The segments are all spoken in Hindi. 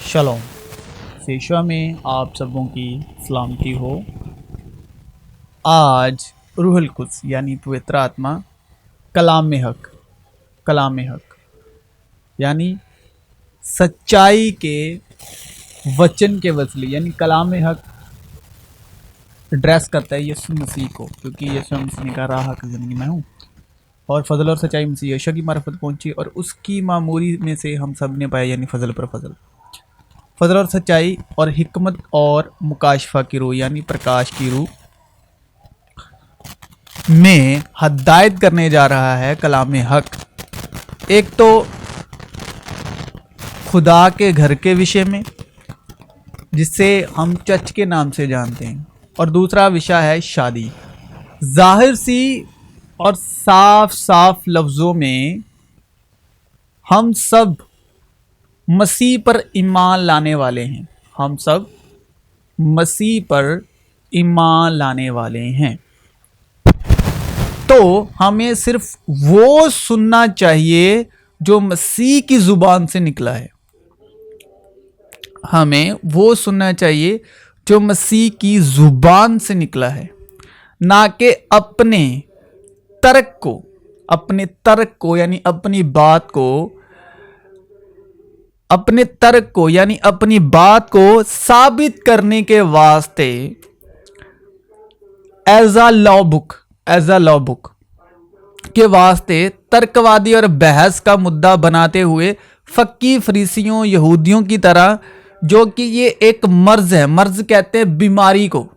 शलोम सेशा में आप सबों की सलामती हो। आज रूहुल कुद्स यानी पवित्र आत्मा कलाम हक यानी सच्चाई के वचन के वसीले यानी कलाम हक एड्रेस करता है यीशु मसीह को, क्योंकि यीशु मसीह ने कहा राह हक ज़िंदगी मैं हूँ और फजल और सच्चाई मसीह यीशु की मार्फत पहुँची और उसकी मामूरी में से हम सब ने पाया, यानी फजल पर फजल और सच्चाई और हिकमत और मुकाशफा की रूह यानी प्रकाश की रूह में हदायत करने जा रहा है कलाम हक। एक तो खुदा के घर के विषय में जिसे हम चर्च के नाम से जानते हैं, और दूसरा विषय है शादी। जाहिर सी और साफ साफ लफ्ज़ों में हम सब मसीह पर ईमान लाने वाले हैं। हम सब मसीह पर ईमान लाने वाले हैं, तो हमें सिर्फ वो सुनना चाहिए जो मसीह की जुबान से निकला है। हमें वो सुनना चाहिए जो मसीह की जुबान से निकला है, ना कि अपने तर्क को यानी अपनी बात को साबित करने के वास्ते एज अ लॉ बुक के वास्ते तर्कवादी और बहस का मुद्दा बनाते हुए फक्की फरीसियों यहूदियों की तरह, जो कि ये एक मर्ज है। मर्ज कहते हैं बीमारी को,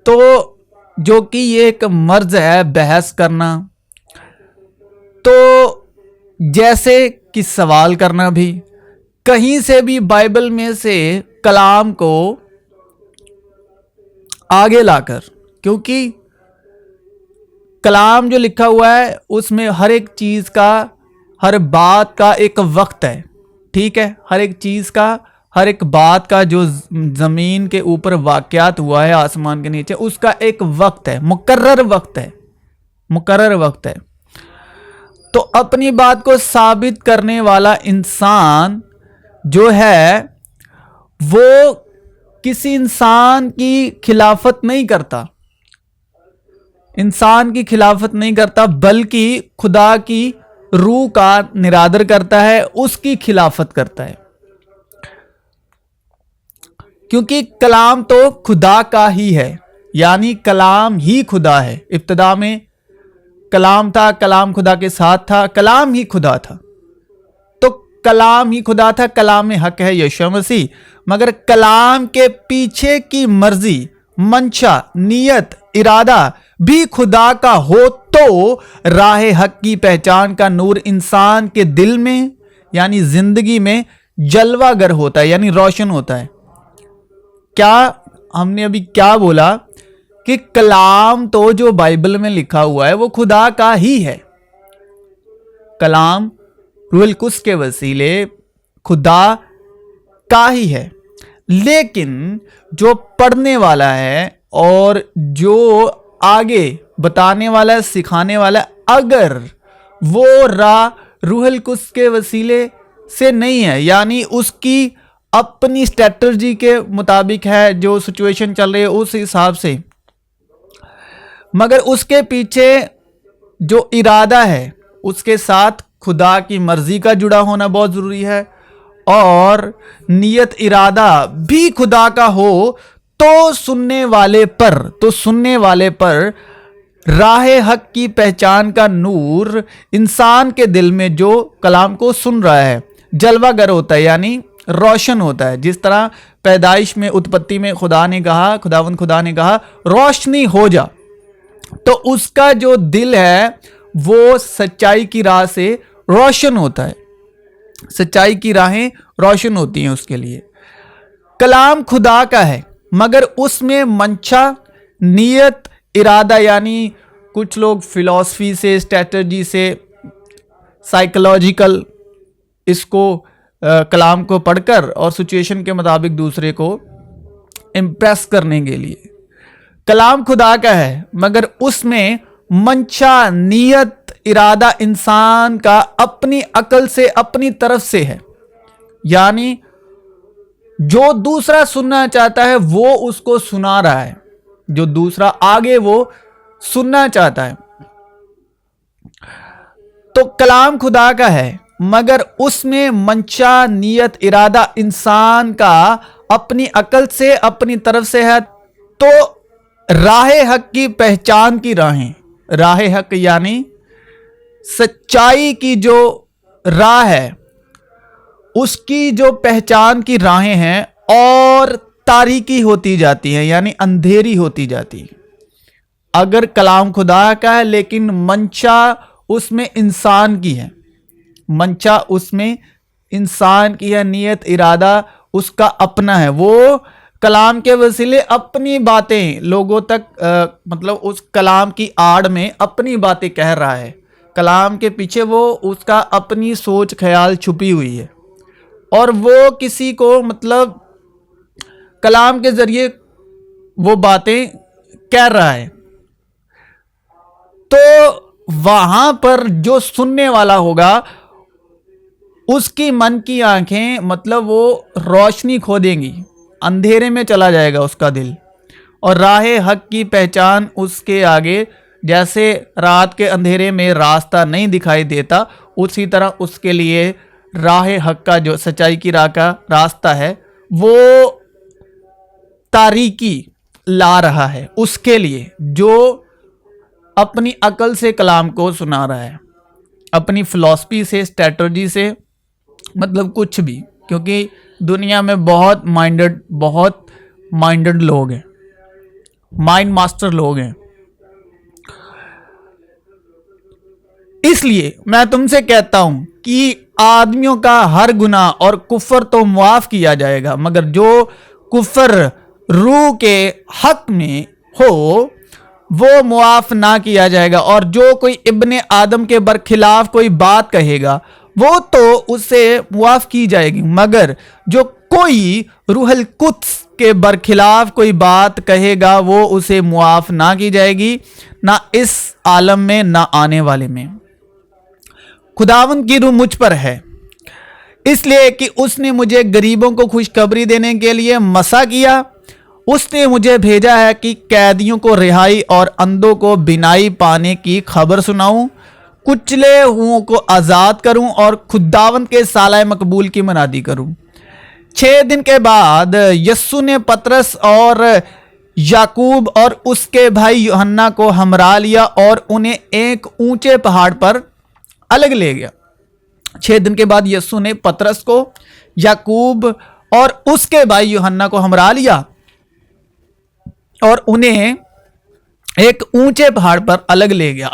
तो जो कि ये एक मर्ज है बहस करना। तो जैसे कि सवाल करना भी, कहीं से भी बाइबल में से कलाम को आगे लाकर, क्योंकि कलाम जो लिखा हुआ है उसमें हर एक चीज़ का, हर बात का एक वक्त है। ठीक है, हर एक चीज़ का, हर एक बात का जो ज़मीन के ऊपर वाक़यात हुआ है आसमान के नीचे, उसका एक वक्त है, मुकर्रर वक्त है। तो अपनी बात को साबित करने वाला इंसान जो है वो किसी इंसान की खिलाफत नहीं करता, बल्कि खुदा की रूह का निरादर करता है, उसकी खिलाफत करता है। क्योंकि कलाम तो खुदा का ही है, यानी कलाम ही खुदा है। इब्तिदा में कलाम था, कलाम खुदा के साथ था, कलाम ही खुदा था। तो कलाम ही खुदा था, कलाम हक है यीशु मसीह। मगर कलाम के पीछे की मर्जी, मंशा, नियत, इरादा भी खुदा का हो तो राह हक की पहचान का नूर इंसान के दिल में यानी जिंदगी में जलवागर होता है, यानी रोशन होता है। क्या हमने अभी क्या बोला कि कलाम तो जो बाइबल में लिखा हुआ है वो खुदा का ही है। कलाम रूहुल कुद्स के वसीले खुदा का ही है, लेकिन जो पढ़ने वाला है और जो आगे बताने वाला है, सिखाने वाला है, अगर वो रूहुल कुद्स के वसीले से नहीं है, यानी उसकी अपनी स्ट्रेटजी के मुताबिक है, जो सिचुएशन चल रही है उस हिसाब से, मगर उसके पीछे जो इरादा है उसके साथ खुदा की मर्जी का जुड़ा होना बहुत ज़रूरी है, और नियत इरादा भी खुदा का हो तो सुनने वाले पर राह हक की पहचान का नूर इंसान के दिल में जो कलाम को सुन रहा है जलवागर होता है, यानी रोशन होता है। जिस तरह पैदाइश में, उत्पत्ति में खुदावंद खुदा ने कहा रोशनी हो जा, तो उसका जो दिल है वो सच्चाई की राह से रोशन होता है, सच्चाई की राहें रोशन होती हैं उसके लिए। कलाम खुदा का है, मगर उसमें मंशा, नियत, इरादा, यानी कुछ लोग फिलॉसफी से, स्ट्रेटजी से, साइकोलॉजिकल इसको कलाम को पढ़कर और सिचुएशन के मुताबिक दूसरे को इम्प्रेस करने के लिए। कलाम खुदा का है, मगर उसमें मंशा, नियत, इरादा इंसान का अपनी अकल से, अपनी तरफ से है। यानी जो दूसरा सुनना चाहता है वो उसको सुना रहा है, जो दूसरा आगे वो सुनना चाहता है। तो कलाम खुदा का है, मगर उसमें मंशा, नियत, इरादा इंसान का अपनी अकल से, अपनी तरफ से है। तो राहे हक की पहचान की राहें, राहे हक यानी सच्चाई की जो राह है, उसकी जो पहचान की राहें हैं और तारीकी होती जाती हैं, यानी अंधेरी होती जाती है। अगर कलाम खुदा का है लेकिन मंशा उसमें इंसान की है, मंशा उसमें इंसान की है, नियत, इरादा उसका अपना है, वो कलाम के वसीले अपनी बातें लोगों तक मतलब उस कलाम की आड़ में अपनी बातें कह रहा है। कलाम के पीछे वो उसका अपनी सोच ख्याल छुपी हुई है और वो किसी को मतलब कलाम के जरिए वो बातें कह रहा है। तो वहां पर जो सुनने वाला होगा उसकी मन की आंखें मतलब वो रोशनी खो देंगी, अंधेरे में चला जाएगा उसका दिल, और राहे हक की पहचान उसके आगे जैसे रात के अंधेरे में रास्ता नहीं दिखाई देता, उसी तरह उसके लिए राहे हक का जो सच्चाई की राह का रास्ता है वो तारीकी ला रहा है उसके लिए जो अपनी अकल से कलाम को सुना रहा है, अपनी फिलॉसफी से, स्ट्रेटजी से, मतलब कुछ भी, क्योंकि दुनिया में बहुत माइंडेड लोग हैं, माइंड मास्टर लोग हैं। इसलिए मैं तुमसे कहता हूं कि आदमियों का हर गुनाह और कुफर तो मुआफ किया जाएगा, मगर जो कुफर रूह के हक में हो वो मुआफ ना किया जाएगा। और जो कोई इब्ने आदम के बरखिलाफ कोई बात कहेगा वो तो उससे मुआफ की जाएगी, मगर जो कोई रूहल कुद्स के बरखिलाफ कोई बात कहेगा वो उसे मुआफ ना की जाएगी, ना इस आलम में ना आने वाले में। खुदावंद की रूह मुझ पर है, इसलिए कि उसने मुझे गरीबों को खुशखबरी देने के लिए मसा किया। उसने मुझे भेजा है कि कैदियों को रिहाई और अंधों को बिनाई पाने की खबर सुनाऊं, कुचले हुओं को आजाद करूं और खुदावंद के सालाए मकबूल की मनादी करूं। 6 दिन के बाद यस्सु ने पतरस और याकूब और उसके भाई यूहन्ना को हमरा लिया और उन्हें एक ऊंचे पहाड़ पर अलग ले गया। 6 दिन के बाद यस्सु ने पतरस को, याकूब और उसके भाई यूहन्ना को हमरा लिया और उन्हें एक ऊंचे पहाड़ पर अलग ले गया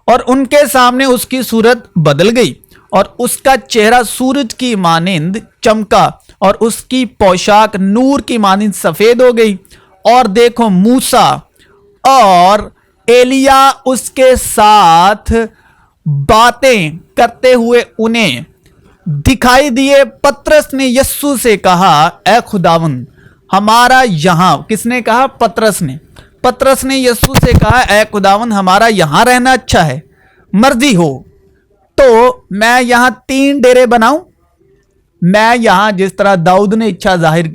और उनके सामने उसकी सूरत बदल गई और उसका चेहरा सूरज की मानिंद चमका और उसकी पोशाक नूर की मानिंद सफेद हो गई। और देखो मूसा और एलिया उसके साथ बातें करते हुए उन्हें दिखाई दिए। पतरस ने यस्सु से कहा, ए खुदावंद हमारा यहां, किसने कहा? पतरस ने यस्सु से कहा, ए खुदावंद हमारा यहां रहना अच्छा है, मर्जी हो तो मैं यहां 3 डेरे बनाऊं। मैं यहां जिस तरह दाऊद ने इच्छा जाहिर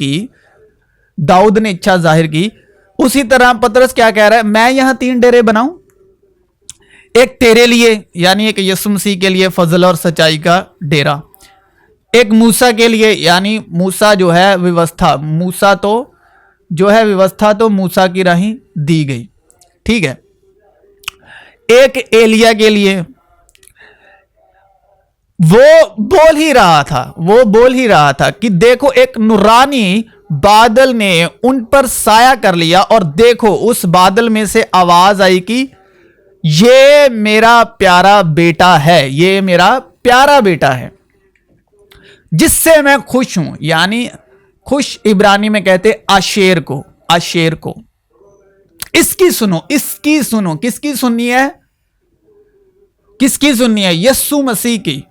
की उसी तरह पतरस क्या कह रहा है, मैं यहां 3 डेरे बनाऊं, एक तेरे लिए यानी एक यीशु मसीह के लिए फजल और सच्चाई का डेरा, एक मूसा के लिए यानी मूसा जो है व्यवस्था, व्यवस्था तो मूसा की राही दी गई, ठीक है। एक एलिया के लिए, वो बोल ही रहा था कि देखो एक नूरानी बादल ने उन पर साया कर लिया और देखो उस बादल में से आवाज आई कि ये मेरा प्यारा बेटा है जिससे मैं खुश हूं। यानी खुश इब्रानी में कहते आशेर को। इसकी सुनो। किसकी सुननी है? यस्सु मसीह की,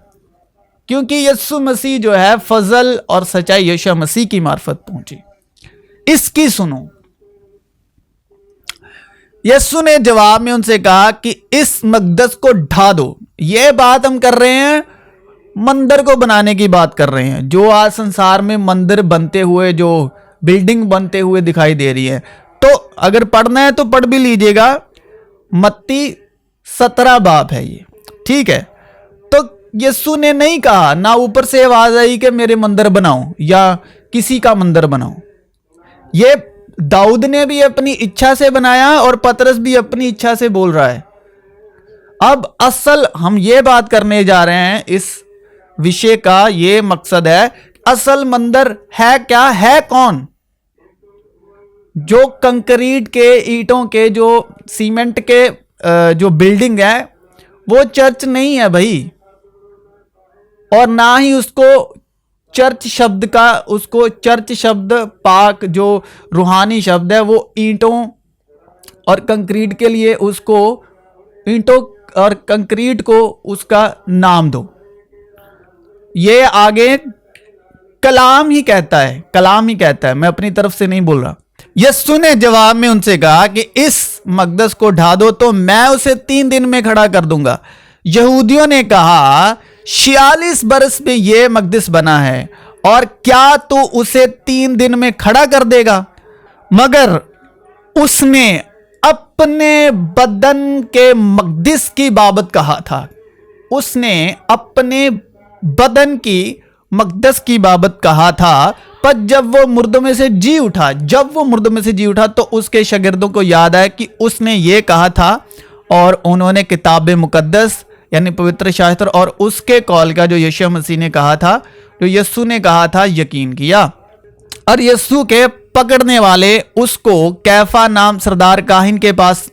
क्योंकि यस्सु मसीह जो है फजल और सच्चाई यीशु मसीह की मार्फत पहुंची। इसकी सुनो। यस्सु ने जवाब में उनसे कहा कि इस मकदस को ढा दो। यह बात हम कर रहे हैं मंदिर को बनाने की बात कर रहे हैं। जो आज संसार में मंदिर बनते हुए, जो बिल्डिंग बनते हुए दिखाई दे रही है, तो अगर पढ़ना है तो पढ़ भी लीजिएगा। मत्ती 17 बाब है ये, ठीक है। तो यीशु ने नहीं कहा, ना ऊपर से आवाज आई कि मेरे मंदिर बनाओ या किसी का मंदिर बनाओ। ये दाऊद ने भी अपनी इच्छा से बनाया और पतरस भी अपनी इच्छा से बोल रहा है। अब असल हम ये बात करने जा रहे हैं, इस विषय का ये मकसद है, असल मंदिर है क्या, है कौन? जो कंक्रीट के, ईंटों के, जो सीमेंट के जो बिल्डिंग है वो चर्च नहीं है भाई। और ना ही उसको चर्च शब्द का, उसको चर्च शब्द पाक जो रूहानी शब्द है वो ईंटों और कंक्रीट के लिए उसको, ईंटों और कंक्रीट को उसका नाम दो। ये आगे कलाम ही कहता है, कलाम ही कहता है, मैं अपनी तरफ से नहीं बोल रहा। यीशु ने जवाब में उनसे कहा कि इस मकदस को ढा दो तो मैं उसे 3 दिन में खड़ा कर दूंगा। यहूदियों ने कहा 46 बरस में यह मकदस बना है और क्या तू उसे 3 दिन में खड़ा कर देगा? मगर उसने अपने बदन के मकदस की बाबत कहा था। उसने अपने बदन की मकदस की बाबत कहा था। पर जब वो मुर्दों में से जी उठा तो उसके शागिर्दों को याद आया कि उसने ये कहा था, और उन्होंने किताब मुकद्दस यानी पवित्र शास्त्र और उसके कौल का जो यीशु मसीह ने कहा था, जो यीशु ने कहा था, यकीन किया। और यीशु के पकड़ने वाले उसको कैफा नाम सरदार काहिन के पास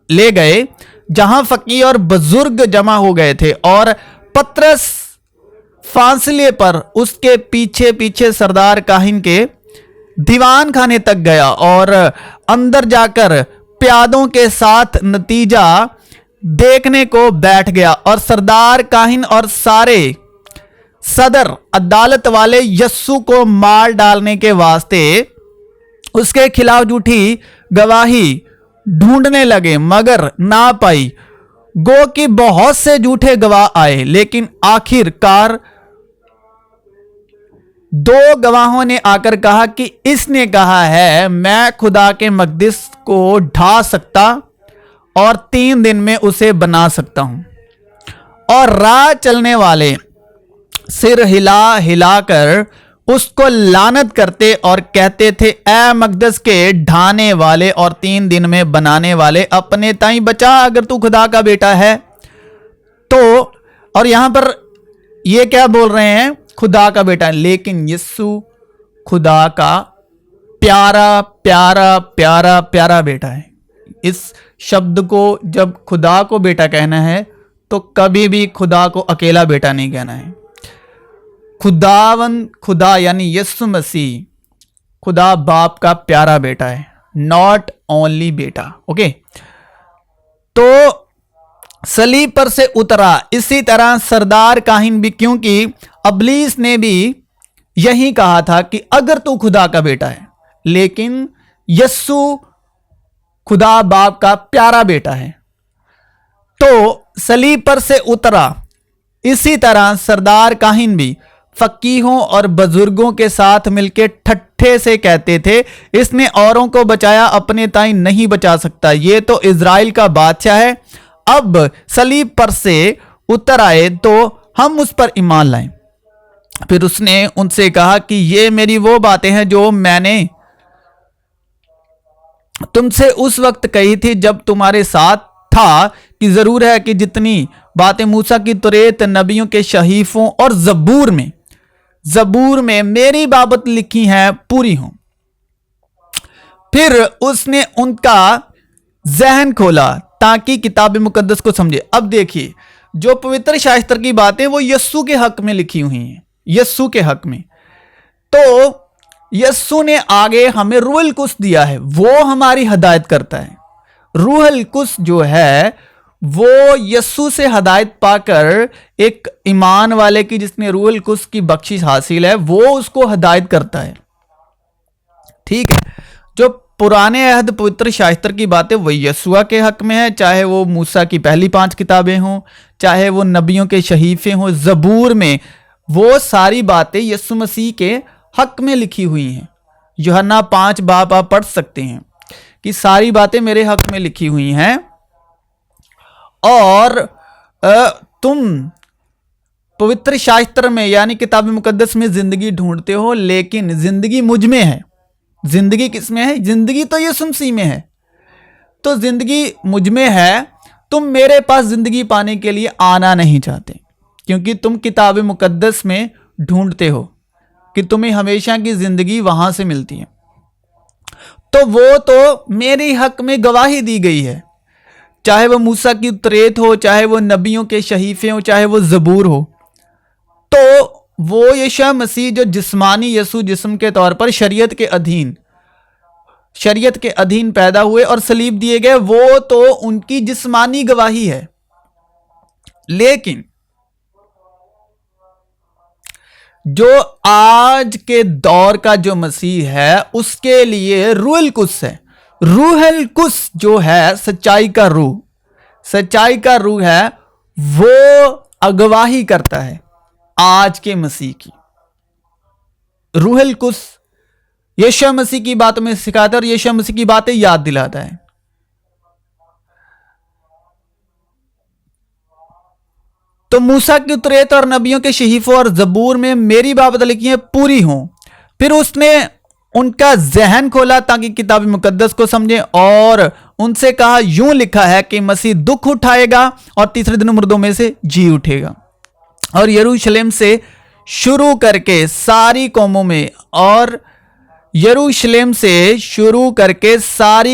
ले गए, जहां फकीर और बुजुर्ग जमा हो गए थे। और पतरस फासले पर उसके पीछे पीछे सरदार काहिन के दीवान खाने तक गया और अंदर जाकर प्यादों के साथ नतीजा देखने को बैठ गया। और सरदार काहिन और सारे सदर अदालत वाले यस्सु को मार डालने के वास्ते उसके खिलाफ झूठी गवाही ढूंढने लगे, मगर ना पाई। गो कि बहुत से झूठे गवाह आए, लेकिन आखिरकार 2 गवाहों ने आकर कहा कि इसने कहा है मैं खुदा के मकदस को ढा सकता और 3 दिन में उसे बना सकता हूं। और राह चलने वाले सिर हिला हिलाकर उसको लानत करते और कहते थे, ए मकदस के ढाने वाले और 3 दिन में बनाने वाले, अपने ताई बचा अगर तू खुदा का बेटा है तो। और यहां पर ये क्या बोल रहे हैं, खुदा का बेटा। लेकिन यीशु खुदा का प्यारा प्यारा प्यारा प्यारा बेटा है। इस शब्द को जब खुदा को बेटा कहना है तो कभी भी खुदा को अकेला बेटा नहीं कहना है। खुदा यानी यीशु मसीह खुदा बाप का प्यारा बेटा है, नॉट ओनली बेटा। ओके, तो सलीब पर से उतरा। इसी तरह सरदार काहिन भी, क्योंकि अबलीस ने भी यही कहा था कि अगर तू खुदा का बेटा है, लेकिन यस्सु खुदा बाप का प्यारा बेटा है तो सलीब पर से उतरा। इसी तरह सरदार काहिन भी फकीहों और बुजुर्गों के साथ मिलकर ठट्ठे से कहते थे, इसने औरों को बचाया, अपने ताई नहीं बचा सकता, ये तो इज़राइल का बादशाह है। अब सलीब पर से उतर आए तो हम उस पर ईमान लाएं। फिर उसने उनसे कहा कि ये मेरी वो बातें हैं जो मैंने तुमसे उस वक्त कही थी जब तुम्हारे साथ था, कि जरूर है कि जितनी बातें मूसा की तौरात, नबियों के शहीफों और जबूर में मेरी बाबत लिखी हैं पूरी हों। फिर उसने उनका जहन खोला ताकि किताब मुकद्दस को समझे। अब देखिए, जो पवित्र शास्त्र की बातें वो यस्सु के हक में लिखी हुई हैं, यस्सु के हक में। तो यस्सु ने आगे हमें रूहुल कुद्स दिया है, वो हमारी हिदायत करता है। रूहुल कुद्स जो है वो यस्सु से हिदायत पाकर एक ईमान वाले की, जिसने रूहुल कुद्स की बख्शिश हासिल है, वो उसको हिदायत करता है। ठीक है, जो पुराने अहद पवित्र शास्त्र की बातें वो यशुआ के हक में है, चाहे वो मूसा की पहली 5 किताबें हों, चाहे वो नबियों के शहीफे हों, जबूर में वो सारी बातें यीशु मसीह के हक में लिखी हुई हैं। यूहन्ना 5 बाब आप पढ़ सकते हैं कि सारी बातें मेरे हक में लिखी हुई हैं। और तुम पवित्र शास्त्र में यानी किताब मुकद्दस में जिंदगी ढूंढते हो, लेकिन जिंदगी मुझ में है। जिंदगी किस में है? जिंदगी तो यीशु मसीह में है। तो जिंदगी मुझ में है, तुम मेरे पास जिंदगी पाने के लिए आना नहीं चाहते, क्योंकि तुम किताब मुकद्दस में ढूंढते हो कि तुम्हें हमेशा की जिंदगी वहां से मिलती है। तो वो तो मेरे हक में गवाही दी गई है, चाहे वो मूसा की तौरात हो, चाहे वो नबियों के शहीफे हो, चाहे वो जबूर हो। तो वो यीशु मसीह जो जिस्मानी यीशु जिस्म के तौर पर शरीयत के अधीन पैदा हुए और सलीब दिए गए, वो तो उनकी जिस्मानी गवाही है। लेकिन जो आज के दौर का जो मसीह है, उसके लिए रूहुल कुद्स है। रूहुल कुद्स जो है सच्चाई का रूह है, वो अगवाही करता है आज के मसीह की। रूहुल कुद्स यीशु मसीह की बातों में सिखाता है और यीशु मसीह की बातें याद दिलाता है। तो मूसा की तौरात और नबियों के शहीफों और जबूर में मेरी बातें लिखी हैं पूरी हों। फिर उसने उनका जहन खोला ताकि किताब मुकद्दस को समझें और उनसे कहा, यूं लिखा है कि मसीह दुख उठाएगा और तीसरे दिन मुर्दों में से जी उठेगा, और यरूशलेम से शुरू करके सारी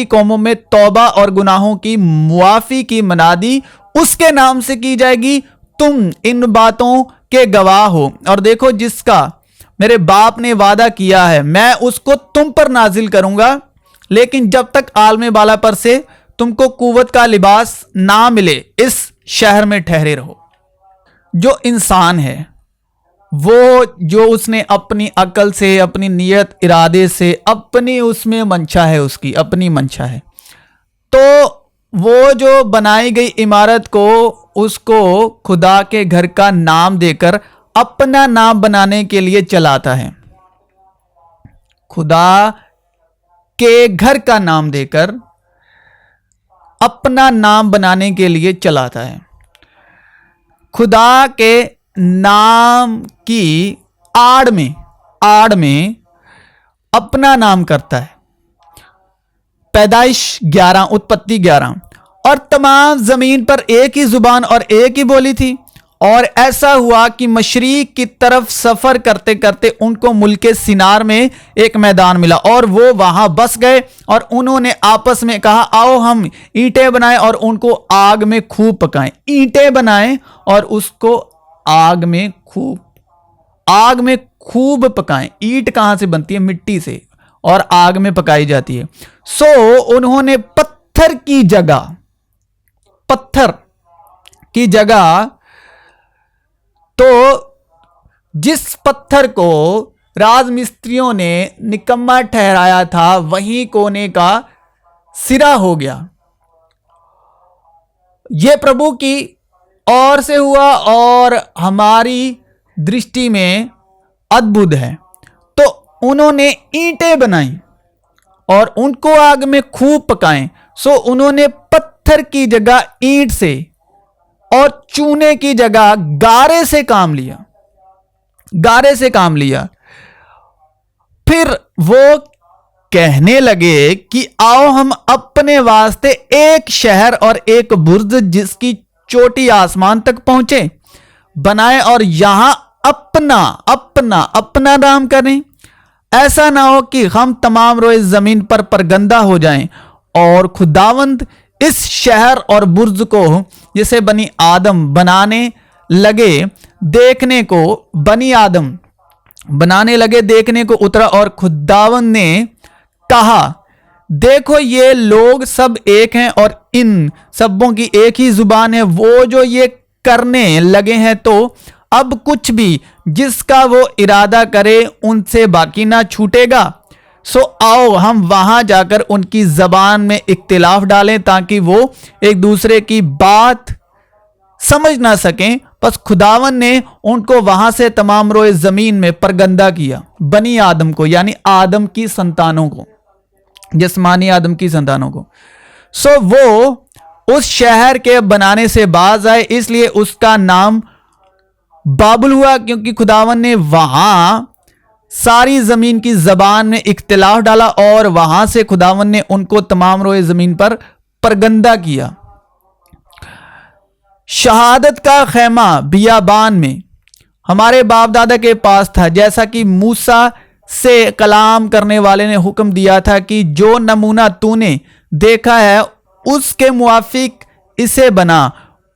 कौमों में तौबा और गुनाहों की मुआफी की मनादी उसके नाम से की जाएगी। तुम इन बातों के गवाह हो। और देखो, जिसका मेरे बाप ने वादा किया है, मैं उसको तुम पर नाजिल करूंगा, लेकिन जब तक आलमे बाला पर से तुमको कुव्वत का लिबास ना मिले, इस शहर में ठहरे रहो। जो इंसान है, वो जो उसने अपनी अकल से, अपनी नियत इरादे से, अपनी उसमें मंशा है, उसकी अपनी मंशा है, तो वो जो बनाई गई इमारत को उसको खुदा के घर का नाम देकर अपना नाम बनाने के लिए चलाता है। खुदा के घर का नाम देकर अपना नाम बनाने के लिए चलाता है। खुदा के नाम की आड़ में अपना नाम करता है। पैदाइश 11, उत्पत्ति 11। और तमाम जमीन पर एक ही जुबान और एक ही बोली थी। और ऐसा हुआ कि मशरिक की तरफ सफर करते करते उनको मुल्के सिनार में एक मैदान मिला और वो वहां बस गए। और उन्होंने आपस में कहा, आओ हम ईंटें बनाएं और उनको आग में खूब पकाएं। ईंटें बनाएं और उसको आग में खूब पकाएं। ईंट कहां से बनती है? मिट्टी से, और आग में पकाई जाती है। सो उन्होंने पत्थर की जगह तो जिस पत्थर को राजमिस्त्रियों ने निकम्मा ठहराया था, वही कोने का सिरा हो गया। यह प्रभु की ओर से हुआ और हमारी दृष्टि में अद्भुत है। तो उन्होंने ईंटें बनाई और उनको आग में खूब पकाएं। सो उन्होंने पत्थर की जगह ईंट से और चूने की जगह गारे से काम लिया। फिर वो कहने लगे कि आओ हम अपने वास्ते एक शहर और एक बुर्ज जिसकी चोटी आसमान तक पहुंचे बनाए और यहां अपना नाम करें। ऐसा ना हो कि हम तमाम रोए जमीन पर गंदा हो जाएं। और खुदावंद इस शहर और बुर्ज को जिसे बनी आदम बनाने लगे देखने को उतरा। और खुदावंद ने कहा, देखो ये लोग सब एक हैं और इन सबों की एक ही जुबान है। वो जो ये करने लगे हैं, तो अब कुछ भी जिसका वो इरादा करे उनसे बाकी ना छूटेगा। सो आओ हम वहां जाकर उनकी जबान में इख्तिलाफ डालें ताकि वो एक दूसरे की बात समझ ना सकें। बस खुदावन ने उनको वहां से तमाम रोए जमीन में परगंदा किया, बनी आदम को, यानी आदम की संतानों को, जिस्मानी आदम की संतानों को। सो वो उस शहर के बनाने से बाज आए, इसलिए उसका नाम बाबुल हुआ, क्योंकि खुदावन ने वहां सारी जमीन की जबान में इख्तिलाफ डाला और वहां से खुदावन ने उनको तमाम रोए जमीन पर परगंदा किया। शहादत का खैमा बियाबान में हमारे बाप दादा के पास था, जैसा कि मूसा से कलाम करने वाले ने हुक्म दिया था कि जो नमूना तूने देखा है उसके मुआफिक इसे बना।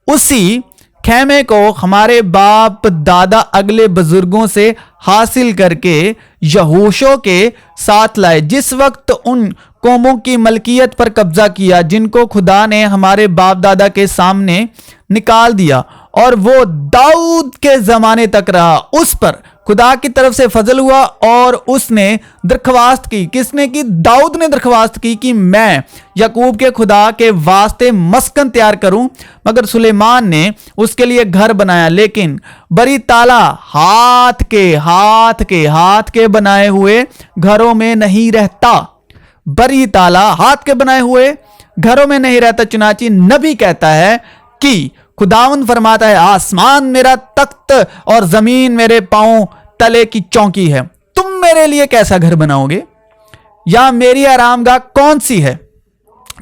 उसी खेमे को हमारे बाप दादा अगले बुजुर्गों से हासिल करके यहोशू के साथ लाए, जिस वक्त उन कौमों की मलकियत पर कब्जा किया जिनको खुदा ने हमारे बाप दादा के सामने निकाल दिया, और वो दाऊद के जमाने तक रहा। उस पर खुदा की तरफ से फजल हुआ और उसने दरख्वास्त की। किसने की? दाऊद ने दरख्वास्त की कि मैं याकूब के खुदा के वास्ते मस्कन तैयार करूं, मगर सुलेमान ने उसके लिए घर बनाया, लेकिन बरी ताला हाथ के बनाए हुए घरों में नहीं रहता। बरी ताला हाथ के बनाए हुए घरों में नहीं रहता। चुनाची नबी कहता है कि खुदावन फरमाता है, आसमान मेरा तख्त और जमीन मेरे पांव तले की चौकी है। तुम मेरे लिए कैसा घर बनाओगे? या मेरी आरामगाह कौन सी है?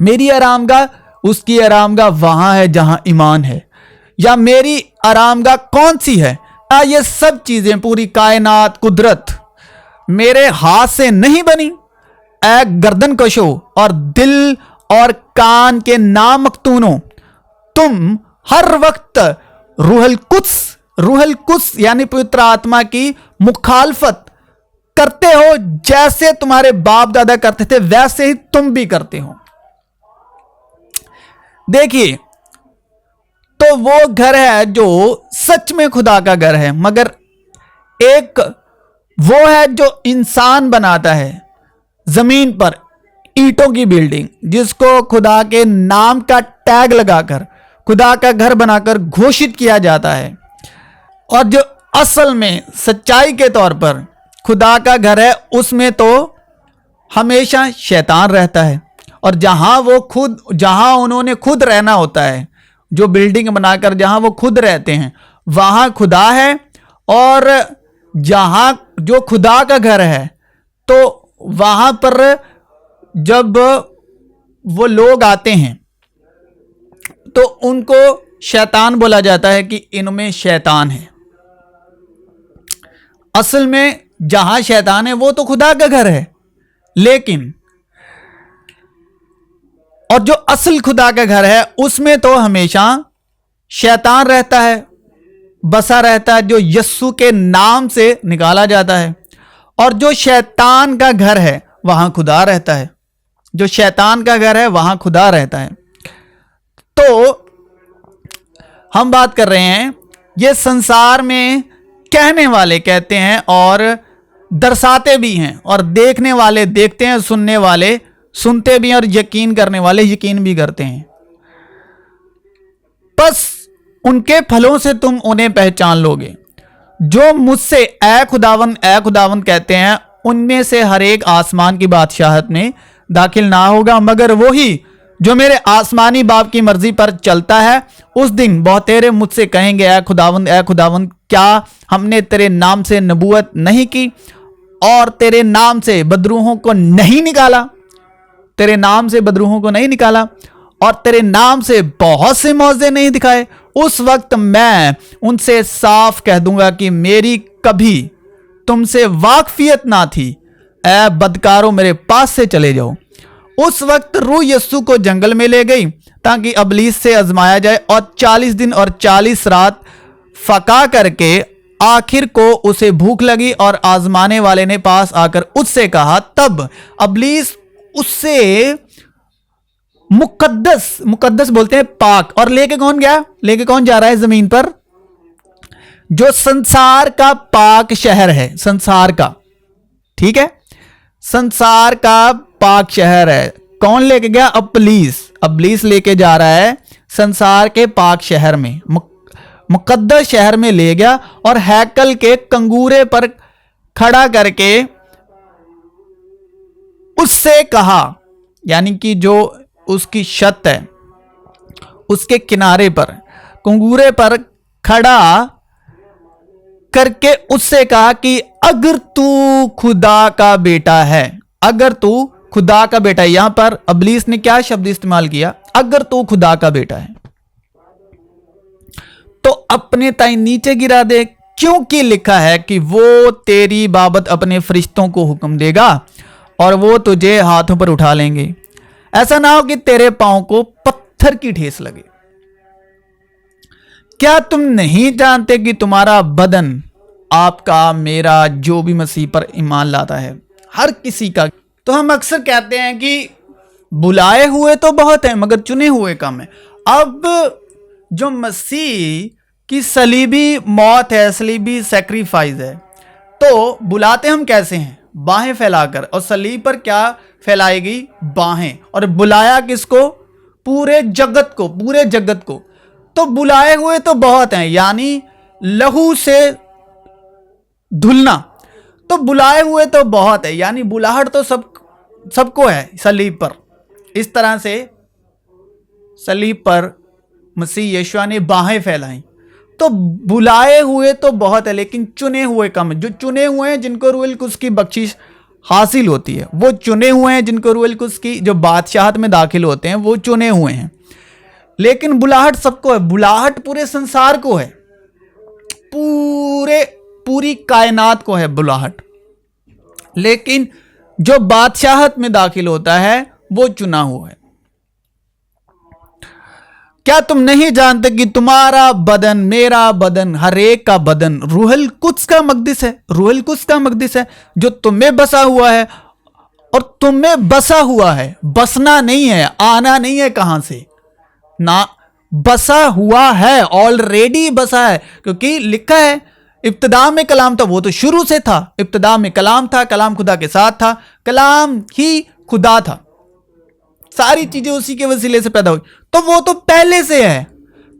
मेरी आरामगाह, उसकी आरामगाह वहां है जहां ईमान है। या मेरी आरामगाह कौन सी है? ये सब चीजें, पूरी कायनात, कुदरत मेरे हाथ से नहीं बनी। ए गर्दन कशो और दिल और कान के नामख्तूनों, तुम हर वक्त रूहल कुद्स यानी पवित्र आत्मा की मुखालफत करते हो। जैसे तुम्हारे बाप दादा करते थे वैसे ही तुम भी करते हो। देखिए, तो वो घर है जो सच में खुदा का घर है, मगर एक वो है जो इंसान बनाता है जमीन पर ईंटों की बिल्डिंग, जिसको खुदा के नाम का टैग लगाकर खुदा का घर बनाकर घोषित किया जाता है, और जो असल में सच्चाई के तौर पर खुदा का घर है उसमें तो हमेशा शैतान रहता है। और जहां उन्होंने खुद रहना होता है, जो बिल्डिंग बनाकर जहां वो खुद रहते हैं वहां खुदा है, और जहां जो खुदा का घर है तो वहां पर जब वो लोग आते हैं तो उनको शैतान बोला जाता है कि इनमें शैतान है। असल में जहां शैतान है वो तो खुदा का घर है, लेकिन और जो असल खुदा का घर है उसमें तो हमेशा शैतान रहता है, बसा रहता है, जो यस्सु के नाम से निकाला जाता है। और जो शैतान का घर है वहां खुदा रहता है। जो शैतान का घर है वहां खुदा रहता है। तो हम बात कर रहे हैं, ये संसार में कहने वाले कहते हैं और दर्शाते भी हैं, और देखने वाले देखते हैं, सुनने वाले सुनते भी हैं, और यकीन करने वाले यकीन भी करते हैं। बस उनके फलों से तुम उन्हें पहचान लोगे। जो मुझसे ऐ खुदावन कहते हैं, उनमें से हर एक आसमान की बादशाहत में दाखिल ना होगा, मगर वही जो मेरे आसमानी बाप की मर्जी पर चलता है। उस दिन बहुतेरे मुझसे कहेंगे, ऐ खुदावन, क्या हमने तेरे नाम से नबूवत नहीं की और तेरे नाम से बदरूहों को नहीं निकाला? तेरे नाम से बदरूहों को नहीं निकाला और तेरे नाम से बहुत से मौजे नहीं दिखाए? उस वक्त मैं उनसे साफ कह दूंगा कि मेरी कभी तुमसे वाकफियत ना थी। ऐ बदकारों, मेरे पास से चले जाओ। उस वक्त रूह यस्सु को जंगल में ले गई ताकि अबलीस से आजमाया जाए, और 40 दिन और 40 रात फका करके आखिर को उसे भूख लगी, और आजमाने वाले ने पास आकर उससे कहा। तब अबलीस उससे मुकद्दस बोलते हैं पाक, और लेके कौन गया? लेके कौन जा रहा है जमीन पर? जो संसार का पाक शहर है, संसार का, ठीक है, संसार का पाक शहर है। कौन लेके गया? अब्लीस लेके जा रहा है संसार के पाक शहर में, मुकद्दस शहर में ले गया और हैकल के कंगूरे पर खड़ा करके उससे कहा, यानी कि जो उसकी छत है उसके किनारे पर कंगूरे पर खड़ा करके उससे कहा कि अगर तू खुदा का बेटा है, अगर तू खुदा का बेटा है। यहां पर अब्लीस ने क्या शब्द इस्तेमाल किया? अगर तू खुदा का बेटा है तो अपने ताई नीचे गिरा दे, क्योंकि लिखा है कि वो तेरी बाबत अपने फरिश्तों को हुक्म देगा और वो तुझे हाथों पर उठा लेंगे, ऐसा ना हो कि तेरे पांव को पत्थर की ठेस लगे। क्या तुम नहीं जानते कि तुम्हारा बदन, आपका, मेरा, जो भी मसीह पर ईमान लाता है, हर किसी का। तो हम अक्सर कहते हैं कि बुलाए हुए तो बहुत हैं मगर चुने हुए कम है। अब जो मसीह की सलीबी मौत है, सलीबी सैक्रिफाइस है, तो बुलाते हम कैसे हैं? बाहें फैलाकर। और सलीब पर क्या फैलाएगी? बाहें। और बुलाया किसको? पूरे जगत को, पूरे जगत को। तो बुलाए हुए तो बहुत हैं, यानी लहू से धुलना। तो बुलाए हुए तो बहुत है, यानी बुलाहट तो सबको है सलीब पर। इस तरह से सलीब पर मसीह यीशु ने बाहें फैलाई। तो बुलाए हुए तो बहुत है लेकिन चुने हुए कम है। जो चुने हुए हैं जिनको रूहुल कुद्स की बख्शिश हासिल होती है, वो चुने हुए हैं। जिनको रूहुल कुद्स की जो बादशाहत में दाखिल होते हैं वो चुने हुए हैं। लेकिन बुलाहट सबको है, बुलाहट पूरे संसार को है, पूरी कायनात को है बुलाहट। लेकिन जो बादशाहत में दाखिल होता है वो चुना हुआ है। क्या तुम नहीं जानते कि तुम्हारा बदन, मेरा बदन, हर एक का बदन रूहुल कुद्स का मकदस है? रूहुल कुद्स का मकदस है जो तुम्हें बसा हुआ है। और तुम्हें बसा हुआ है, बसना नहीं है, आना नहीं है कहां से ना, बसा हुआ है, ऑलरेडी बसा है। क्योंकि लिखा है इब्तिदा में कलाम था, वो तो शुरू से था। इब्तिदा में कलाम था, कलाम खुदा के साथ था, कलाम ही खुदा था, सारी चीजें उसी के वसीले से पैदा हुई। तो वो तो पहले से है,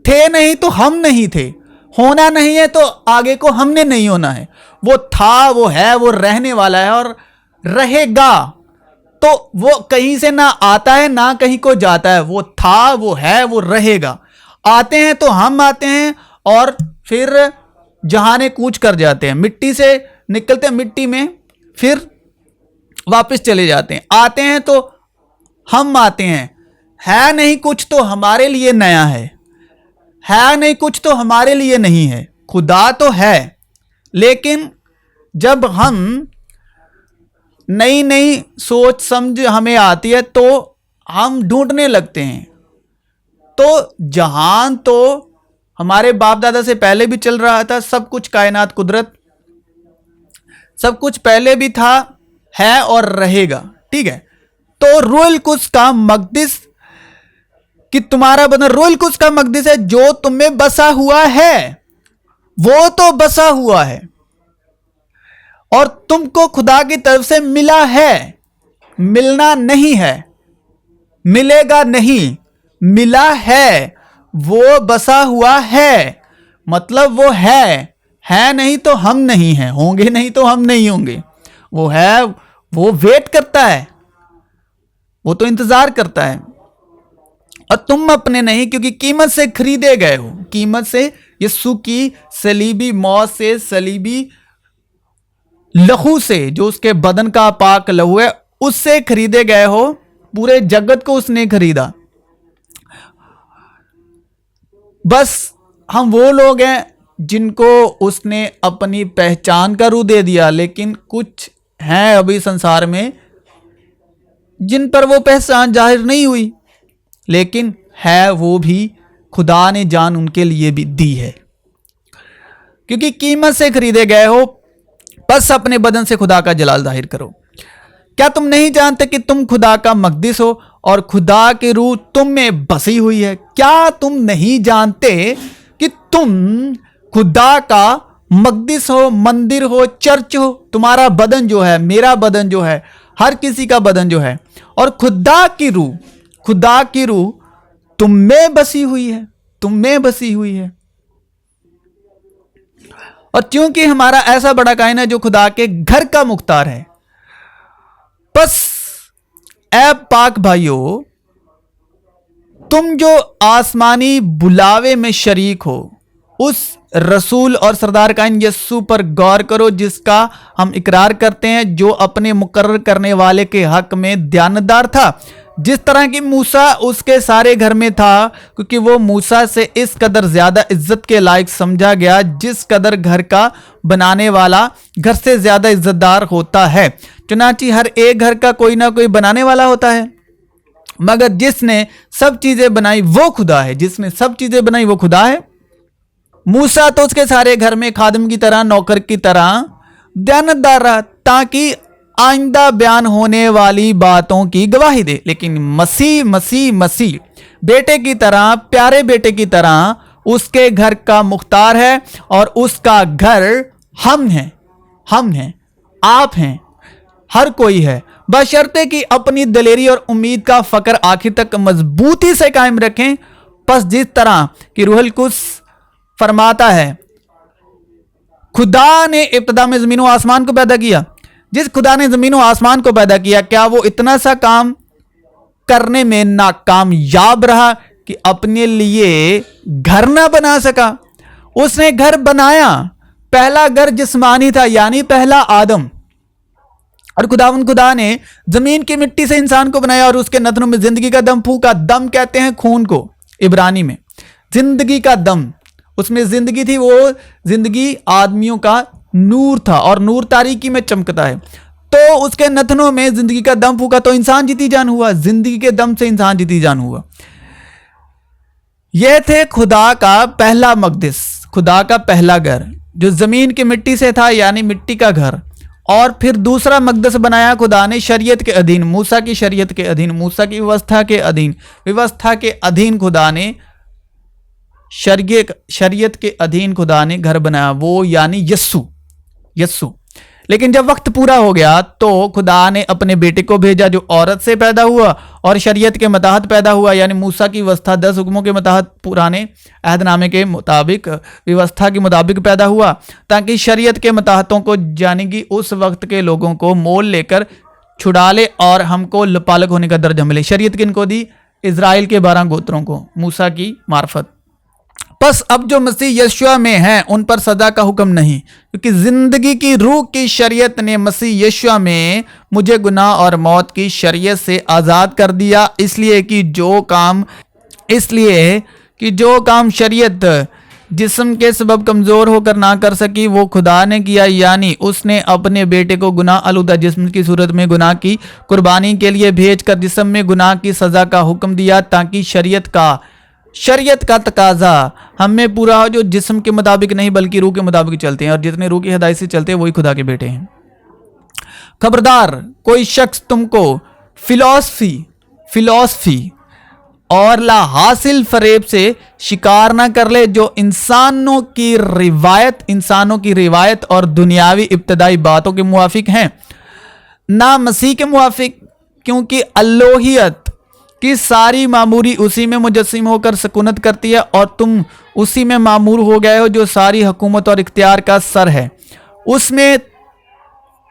थे नहीं तो हम नहीं थे, होना नहीं है तो आगे को हमने नहीं होना है। वो था, वो है, वो रहने वाला है और रहेगा। तो वो कहीं से ना आता है ना कहीं को जाता है। वो था, वो है, वो रहेगा। आते हैं तो हम आते हैं और फिर जहाने कूच कर जाते हैं, मिट्टी से निकलते हैं, मिट्टी में फिर वापस चले जाते हैं। आते हैं तो हम आते हैं, है नहीं कुछ तो हमारे लिए नया है नहीं कुछ तो हमारे लिए नहीं है। खुदा तो है, लेकिन जब हम नई नई सोच समझ हमें आती है तो हम ढूंढने लगते हैं। तो जहान तो हमारे बाप दादा से पहले भी चल रहा था, सब कुछ, कायनात, कुदरत, सब कुछ पहले भी था, है और रहेगा। ठीक है। तो रूहुल कुद्स का मकदस, कि तुम्हारा बदन रूहुल कुद्स का मकदस है जो तुम्हें बसा हुआ है। वो तो बसा हुआ है और तुमको खुदा की तरफ से मिला है, मिलना नहीं है, मिलेगा नहीं, मिला है। वो बसा हुआ है, मतलब वो है नहीं तो हम नहीं हैं, होंगे नहीं तो हम नहीं होंगे। वो है, वो वेट करता है, वो तो इंतजार करता है। और तुम अपने नहीं, क्योंकि कीमत से खरीदे गए हो। कीमत से, यीशु की सलीबी मौत से, सलीबी लहू से, जो उसके बदन का पाक लहू है, उससे खरीदे गए हो। पूरे जगत को उसने खरीदा। बस हम वो लोग हैं जिनको उसने अपनी पहचान का रूप दे दिया। लेकिन कुछ हैं अभी संसार में जिन पर वो पहचान जाहिर नहीं हुई, लेकिन है वो भी खुदा ने जान उनके लिए भी दी है। क्योंकि कीमत से खरीदे गए हो, बस अपने बदन से खुदा का जलाल जाहिर करो। क्या तुम नहीं जानते कि तुम खुदा का मकदस हो और खुदा की रूह तुम में बसी हुई है? क्या तुम नहीं जानते कि तुम खुदा का मकदिस हो, मंदिर हो, चर्च हो, तुम्हारा बदन जो है, मेरा बदन जो है, हर किसी का बदन जो है, और खुदा की रूह तुम में बसी हुई है, तुम में बसी हुई है। और क्योंकि हमारा ऐसा बड़ा कायन है जो खुदा के घर का मुख्तार है, बस ऐ पाक भाइयों, तुम जो आसमानी बुलावे में शरीक हो, उस रसूल और सरदार कायन यस्सु पर गौर करो, जिसका हम इकरार करते हैं, जो अपने मुकर्रर करने वाले के हक में दयानतदार था, जिस तरह की मूसा उसके सारे घर में था, क्योंकि वो मूसा से इस कदर ज्यादा इज्जत के लायक समझा गया, जिस कदर घर का बनाने वाला घर से ज्यादा इज्जतदार होता है। चुनांचे हर एक घर का कोई ना कोई बनाने वाला होता है, मगर जिसने सब चीजें बनाई वो खुदा है, जिसने सब चीजें बनाई वो खुदा है। मूसा तो उसके सारे घर में खादिम की तरह, नौकर की तरह दयानतदार रहा, ताकि आइंदा बयान होने वाली बातों की गवाही दे। लेकिन मसीह बेटे की तरह, प्यारे बेटे की तरह उसके घर का मुख्तार है, और उसका घर हम हैं, आप हैं, हर कोई है, बशर्ते कि अपनी दलेरी और उम्मीद का फकर आखिर तक मजबूती से कायम रखें। बस जिस तरह कि रूहुल कुद्स फरमाता है, खुदा ने इब्तिदा में जमीन और आसमान को पैदा किया। जिस खुदा ने जमीन और आसमान को पैदा किया, क्या वो इतना सा काम करने में नाकामयाब रहा कि अपने लिए घर ना बना सका? उसने घर बनाया। पहला घर जिस्मानी था, यानी पहला आदम, और खुदा ने जमीन की मिट्टी से इंसान को बनाया और उसके नथनों में जिंदगी का दम फूका। दम कहते हैं खून को इब्रानी में, जिंदगी का दम, उसमें जिंदगी थी। वो जिंदगी आदमियों का नूर था, और नूर तारीकी में चमकता है। तो उसके नथनों में जिंदगी का दम फूका, तो इंसान जीती जान हुआ। जिंदगी के दम से इंसान जीती जान हुआ। यह थे खुदा का पहला मकदिस, खुदा का पहला घर, जो जमीन की मिट्टी से था, यानी मिट्टी का घर। और फिर दूसरा मकदस बनाया खुदा ने शरीयत के अधीन, मूसा की शरीयत के अधीन, मूसा की व्यवस्था के अधीन खुदा ने शरीयत के अधीन खुदा ने घर बनाया, वो यानी यस्सु। लेकिन जब वक्त पूरा हो गया तो खुदा ने अपने बेटे को भेजा, जो औरत से पैदा हुआ और शरीयत के मुताबिक पैदा हुआ, यानी मूसा की व्यवस्था 10 हुक्मों के मुताबिक, पुराने अहदनामे के मुताबिक, व्यवस्था के मुताबिक पैदा हुआ, ताकि शरीयत के मुताबिकों को, यानी कि उस वक्त के लोगों को मोल लेकर छुड़ा ले और हमको पालक होने का दर्जा मिले। शरीयत किनको दी? इजराइल के 12 गोत्रों को, मूसा की मार्फत। बस अब जो मसीह यीशु में हैं, उन पर सजा का हुक्म नहीं, क्योंकि जिंदगी की रूह की शरीयत ने मसीह यीशु में मुझे गुनाह और मौत की शरीयत से आज़ाद कर दिया। इसलिए कि जो काम शरीयत जिस्म के सबब कमज़ोर होकर ना कर सकी, वो खुदा ने किया, यानी उसने अपने बेटे को गुनाह आलूदा जिस्म की सूरत में गुनाह की कुर्बानी के लिए भेजकर जिस्म में गुनाह की सज़ा का हुक्म दिया, ताकि शरीयत का तकाजा हम में पूरा हो, जो जिस्म के मुताबिक नहीं बल्कि रूह के मुताबिक चलते हैं, और जितने रूह की हिदायत से चलते हैं वही खुदा के बेटे हैं। खबरदार कोई शख्स तुमको फिलॉसफी और ला हासिल फरेब से शिकार ना कर ले, जो इंसानों की रिवायत और दुनियावी इब्तदाई बातों के मुवाफिक हैं, ना मसीह के मुवाफिक, क्योंकि अल्लोहियत कि सारी मामूरी उसी में मुजस्सिम होकर सकूनत करती है, और तुम उसी में मामूर हो गए हो, जो सारी हुकूमत और इख्तियार का सर है। उसमें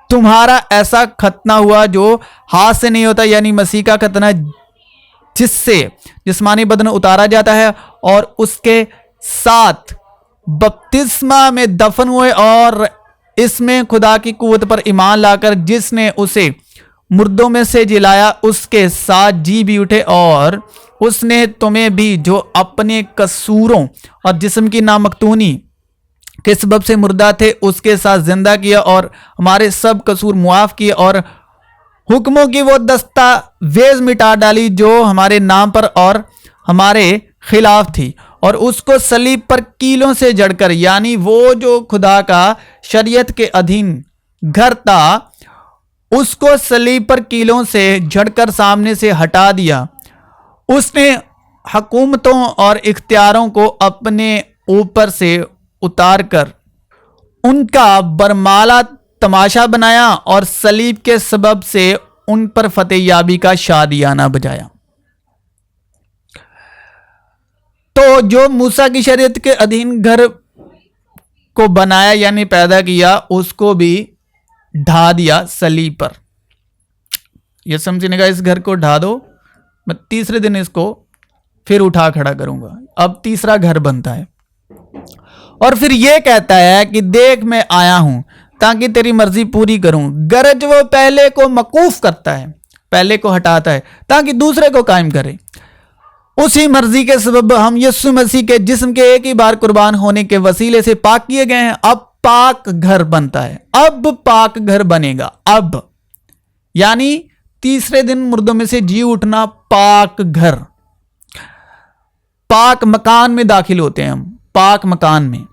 तुम्हारा ऐसा खतना हुआ जो हाथ से नहीं होता, यानी मसीह का खतना, जिससे जिस्मानी बदन उतारा जाता है, और उसके साथ बपतिस्मा में दफन हुए, और इसमें खुदा की कुव्वत पर ईमान लाकर जिसने उसे मुर्दों में से जिलाया, उसके साथ जी भी उठे, और उसने तुम्हें भी, जो अपने कसूरों और जिस्म की नामकतूनी के सबब से मुर्दा थे, उसके साथ जिंदा किया, और हमारे सब कसूर मुआफ किए, और हुक्मों की वो दस्तावेज मिटा डाली जो हमारे नाम पर और हमारे खिलाफ थी, और उसको सलीब पर कीलों से जड़कर, यानी वो जो खुदा का शरीयत के अधीन घर था, उसको सलीब पर कीलों से झड़कर सामने से हटा दिया। उसने हुकूमतों और इख्तियारों को अपने ऊपर से उतार कर उनका बरमाला तमाशा बनाया और सलीब के सबब से उन पर फतेह याबी का शादियाना बजाया। तो जो मूसा की शरीयत के अधीन घर को बनाया यानी पैदा किया, उसको भी ढा दिया सलीब पर। यह समझने का, इस घर को ढा दो, मैं तीसरे दिन इसको फिर उठा खड़ा करूंगा। अब तीसरा घर बनता है और फिर यह कहता है कि देख मैं आया हूं ताकि तेरी मर्जी पूरी करूं। गरज वो पहले को मकूफ करता है, पहले को हटाता है ताकि दूसरे को कायम करे। उसी मर्जी के सबब हम यीशु मसीह के जिस्म के एक ही बार कुर्बान होने के वसीले से पाक किए गए हैं। अब पाक घर बनता है, अब पाक घर बनेगा। अब यानी तीसरे दिन मुर्दों में से जी उठना, पाक घर, पाक मकान में दाखिल होते हैं हम, पाक मकान में।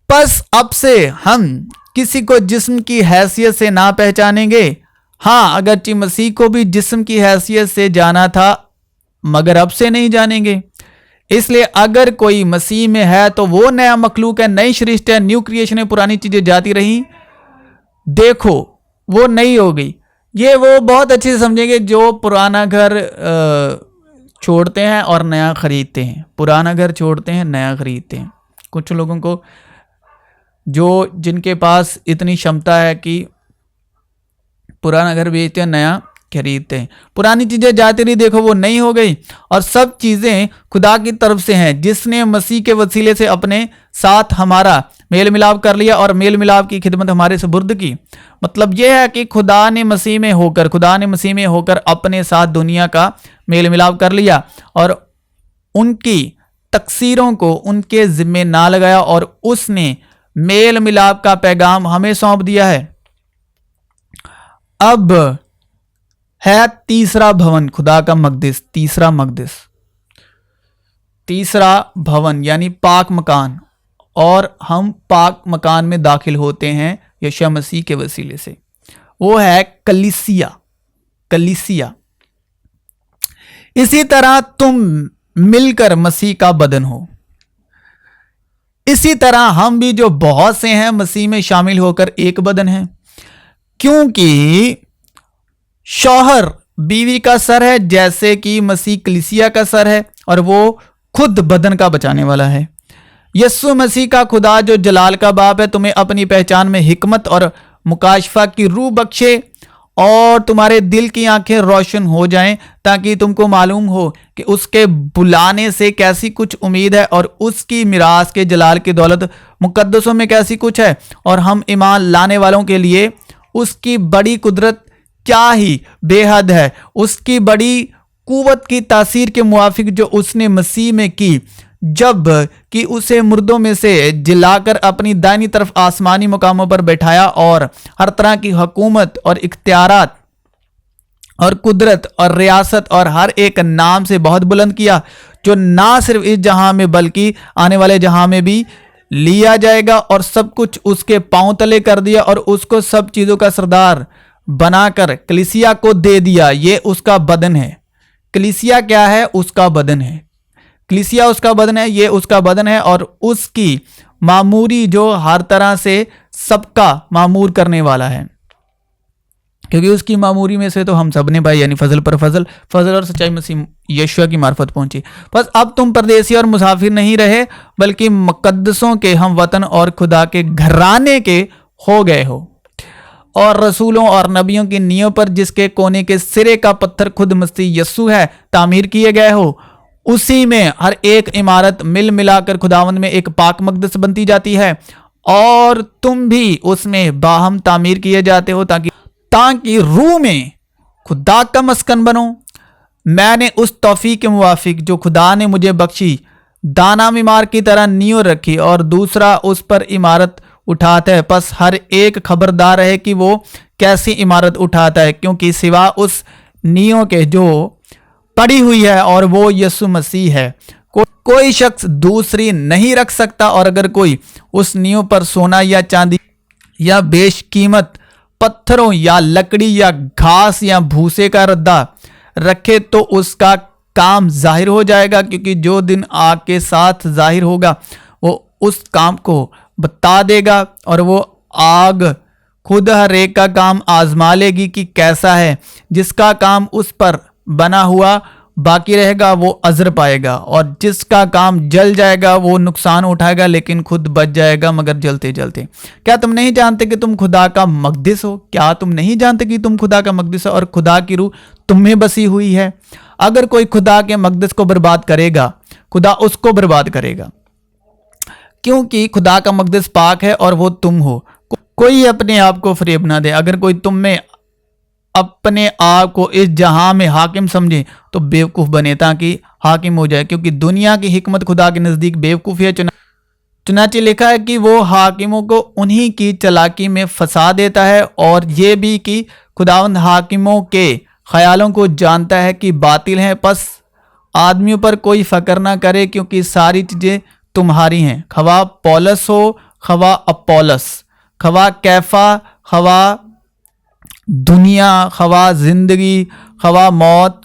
बस अब से हम किसी को जिस्म की हैसियत से ना पहचानेंगे। हां, अगरचे मसीह को भी जिस्म की हैसियत से जाना था, मगर अब से नहीं जानेंगे। इसलिए अगर कोई मसीह में है तो वो नया मखलूक है, नई सृष्टि है, न्यू क्रिएशन है। पुरानी चीजें जाती रही, देखो वो नई हो गई। ये वो बहुत अच्छे से समझेंगे जो पुराना घर छोड़ते हैं और नया खरीदते हैं। पुराना घर छोड़ते हैं, नया खरीदते हैं। कुछ लोगों को जिनके पास इतनी क्षमता है कि पुराना घर बेचते हैं, नया खरीदते हैं। पुरानी चीजें जाती रही, देखो वो नई हो गई। और सब चीजें खुदा की तरफ से हैं, जिसने मसीह के वसीले से अपने साथ हमारा मेल मिलाप कर लिया और मेल मिलाप की खिदमत हमारे सुपुर्द की। मतलब यह है कि खुदा ने मसीह में होकर अपने साथ दुनिया का मेल मिलाप कर लिया और उनकी तकसीरों को उनके जिम्मे ना लगाया और उसने मेल मिलाप का पैगाम हमें सौंप दिया है। अब है तीसरा भवन, खुदा का मकदिस, तीसरा भवन यानी पाक मकान। और हम पाक मकान में दाखिल होते हैं यीशु मसीह के वसीले से। वो है कलीसिया। इसी तरह तुम मिलकर मसीह का बदन हो। इसी तरह हम भी जो बहुत से हैं मसीह में शामिल होकर एक बदन हैं, क्योंकि शौहर बीवी का सर है जैसे कि मसीह कलीसिया का सर है और वो खुद बदन का बचाने वाला है। यीशु मसीह का खुदा जो जलाल का बाप है तुम्हें अपनी पहचान में हिकमत और मुकाशफा की रूह बख्शे और तुम्हारे दिल की आंखें रोशन हो जाएं ताकि तुमको मालूम हो कि उसके बुलाने से कैसी कुछ उम्मीद है और उसकी मिरास के जलाल की दौलत मुकद्दसों में कैसी कुछ है और हम ईमान लाने वालों के लिए उसकी बड़ी कुदरत क्या ही बेहद है। उसकी बड़ी कुव्वत की तासीर के मुआफिक जो उसने मसीह में की जब कि उसे मुर्दों में से जिलाकर अपनी दाहिनी तरफ आसमानी मुकामों पर बैठाया और हर तरह की हुकूमत और इख्तियारात और कुदरत और रियासत और हर एक नाम से बहुत बुलंद किया, जो ना सिर्फ इस जहां में बल्कि आने वाले जहां में भी लिया जाएगा, और सब कुछ उसके पांव तले कर दिया और उसको सब चीजों का सरदार बनाकर कलीसिया को दे दिया। ये उसका बदन है। कलीसिया क्या है? उसका बदन है। कलीसिया उसका बदन है, ये उसका बदन है और उसकी मामूरी जो हर तरह से सबका मामूर करने वाला है, क्योंकि उसकी मामूरी में से तो हम सब ने भाई यानी फजल पर फजल और सच्चाई मसीह यीशु की मार्फत पहुंची। बस अब तुम परदेसी और मुसाफिर नहीं रहे बल्कि मुकद्दसों के हम वतन और खुदा के घराने के हो गए हो और रसूलों और नबियों की नींव पर जिसके कोने के सिरे का पत्थर खुद मसीह यीशु है तामीर किए गए हो। उसी में हर एक इमारत मिल मिलाकर खुदावंद में एक पाक मकदस बनती जाती है और तुम भी उसमें बाहम तामीर किए जाते हो ताकि रूह में खुदा का मस्कन बनो। मैंने उस तौफीक के मुवाफिक जो खुदा ने मुझे बख्शी दाना मीमार की तरह नींव रखी और दूसरा उस पर इमारत उठाता है। बस हर एक खबरदार है कि वो कैसी इमारत उठाता है, क्योंकि सिवा उस नींव के जो पड़ी हुई है और वो यीशु मसीह है कोई शख्स दूसरी नहीं रख सकता। और अगर कोई उस नींव पर सोना या चांदी या बेशकीमत पत्थरों या लकड़ी या घास या भूसे का रद्दा रखे तो उसका काम जाहिर हो जाएगा, क्योंकि जो दिन आग के साथ जाहिर होगा वो उस काम को बता देगा और वो आग खुद हर एक का काम आजमा लेगी कि कैसा है। जिसका काम उस पर बना हुआ बाकी रहेगा वो अजर पाएगा, और जिसका काम जल जाएगा वो नुकसान उठाएगा लेकिन खुद बच जाएगा मगर जलते जलते। क्या तुम नहीं जानते कि तुम खुदा का मकदिस हो? क्या तुम नहीं जानते कि तुम खुदा का मकदिस हो और खुदा की रूह तुम में बसी हुई है? अगर कोई खुदा के मकदिस को बर्बाद करेगा, खुदा उसको बर्बाद करेगा, क्योंकि खुदा का मकदिस पाक है और वो तुम हो। कोई अपने आप को फरेब ना दे। अगर कोई तुम में अपने आप को इस जहां में हाकिम समझे तो बेवकूफ बने ताकि हाकिम हो जाए, क्योंकि दुनिया की हिकमत खुदा के नजदीक बेवकूफी है। चुनाचे लिखा है कि वो हाकिमों को उन्हीं की चालाकी में फंसा देता है, और ये भी कि खुदावंद हाकिमों के ख्यालों को जानता है कि बातिल हैं। बस आदमियों पर कोई फक्र ना करे, क्योंकि सारी चीजें तुम्हारी हैं, खवा पौलस हो खवा अपोलस, खवा कैफा खवा दुनिया, खवा जिंदगी, खवा मौत,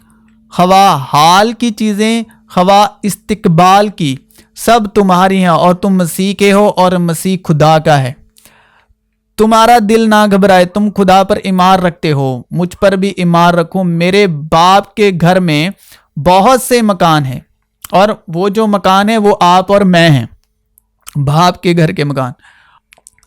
खवा हाल की चीजें, खवा इस्तिकबाल की, सब तुम्हारी हैं और तुम मसीह के हो और मसीह खुदा का है। तुम्हारा दिल ना घबराए, तुम खुदा पर ईमान रखते हो, मुझ पर भी ईमान रखो। मेरे बाप के घर में बहुत से मकान हैं, और वो जो मकान है वो आप और मैं हैं, बाप के घर के मकान।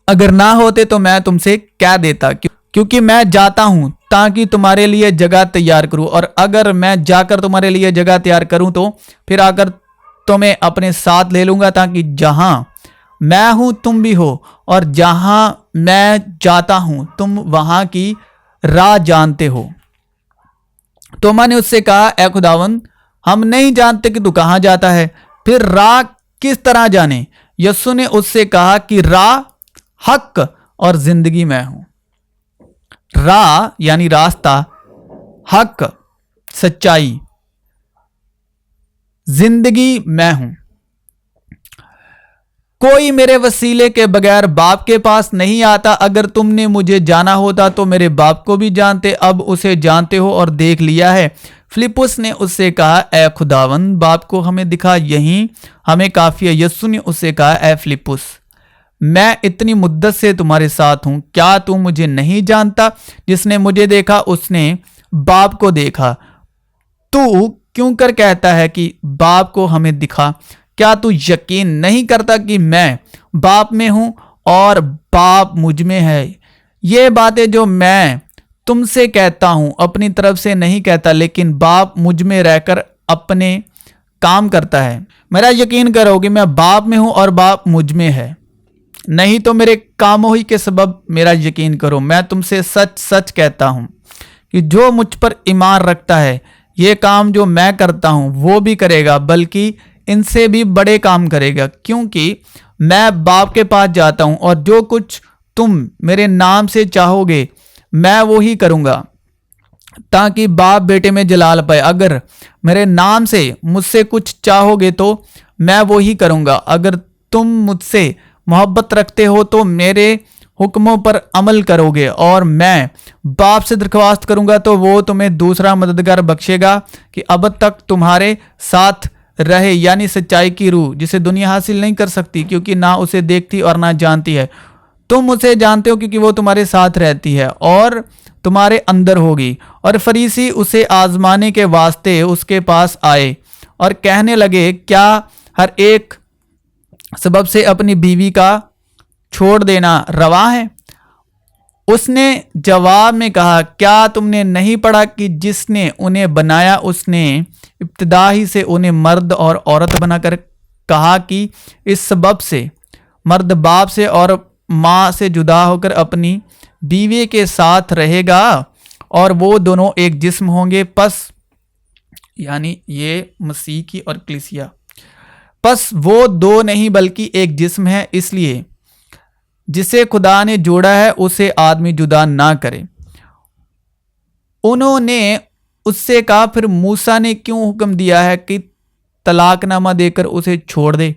अगर ना होते तो मैं तुमसे क्या देता, क्योंकि मैं जाता हूं ताकि तुम्हारे लिए जगह तैयार करूं, और अगर मैं जाकर तुम्हारे लिए जगह तैयार करूं तो फिर आकर तुम्हें अपने साथ ले लूंगा, ताकि जहां मैं हूं तुम भी हो, और जहां मैं जाता हूं तुम वहां की राह जानते हो। तो मैंने उससे कहा, ए खुदावंद, हम नहीं जानते कि तू कहां जाता है, फिर राह किस तरह जाने? यीशु ने उससे कहा कि राह, हक और जिंदगी मैं हूं। राह यानी रास्ता, हक सच्चाई, जिंदगी मैं हूं। कोई मेरे वसीले के बगैर बाप के पास नहीं आता। अगर तुमने मुझे जाना होता तो मेरे बाप को भी जानते, अब उसे जानते हो और देख लिया है। फिलिप्पुस ने उससे कहा, ए खुदावंद, बाप को हमें दिखा, यही हमें काफी है। यीशु ने उससे कहा, ए फिलिप्पुस, मैं इतनी मुद्दत से तुम्हारे साथ हूं, क्या तू मुझे नहीं जानता? जिसने मुझे देखा उसने बाप को देखा। तू क्यों कर कहता है कि बाप को हमें दिखा? क्या तू यकीन नहीं करता कि मैं बाप में हूं और बाप मुझ में है? ये बातें जो मैं तुमसे कहता हूं अपनी तरफ से नहीं कहता, लेकिन बाप मुझ में रहकर अपने काम करता है। मेरा यकीन करो कि मैं बाप में हूं और बाप मुझ में है, नहीं तो मेरे कामों ही के सबब मेरा यकीन करो। मैं तुमसे सच सच कहता हूं कि जो मुझ पर ईमान रखता है, ये काम जो मैं करता हूं वो भी करेगा, बल्कि इनसे भी बड़े काम करेगा, क्योंकि मैं बाप के पास जाता हूं, और जो कुछ तुम मेरे नाम से चाहोगे मैं वो ही करूंगा, ताकि बाप बेटे में जलाल पाए। अगर मेरे नाम से मुझसे कुछ चाहोगे तो मैं वो ही करूंगा। अगर तुम मुझसे मोहब्बत रखते हो तो मेरे हुक्मों पर अमल करोगे, और मैं बाप से दरख्वास्त करूंगा तो वो तुम्हें दूसरा मददगार बख्शेगा कि अब तक तुम्हारे साथ रहे, यानी सच्चाई की रूह, जिसे दुनिया हासिल नहीं कर सकती, क्योंकि ना उसे देखती और ना जानती है। तुम उसे जानते हो क्योंकि वो तुम्हारे साथ रहती है और तुम्हारे अंदर होगी। और फरीसी उसे आजमाने के वास्ते उसके पास आए और कहने लगे, क्या हर एक सबब से अपनी बीवी का छोड़ देना रवा है? उसने जवाब में कहा, क्या तुमने नहीं पढ़ा कि जिसने उन्हें बनाया उसने इब्तिदा ही से उन्हें मर्द और औरत बनाकर कहा कि इस सबब से मर्द बाप से और माँ से जुदा होकर अपनी बीवी के साथ रहेगा और वो दोनों एक जिस्म होंगे। पस यानी ये मसीह की और कलीसिया, पस वो दो नहीं बल्कि एक जिस्म है। इसलिए जिसे खुदा ने जोड़ा है उसे आदमी जुदा ना करे। उन्होंने उससे कहा, फिर मूसा ने क्यों हुक्म दिया है कि तलाकनामा देकर उसे छोड़ दे?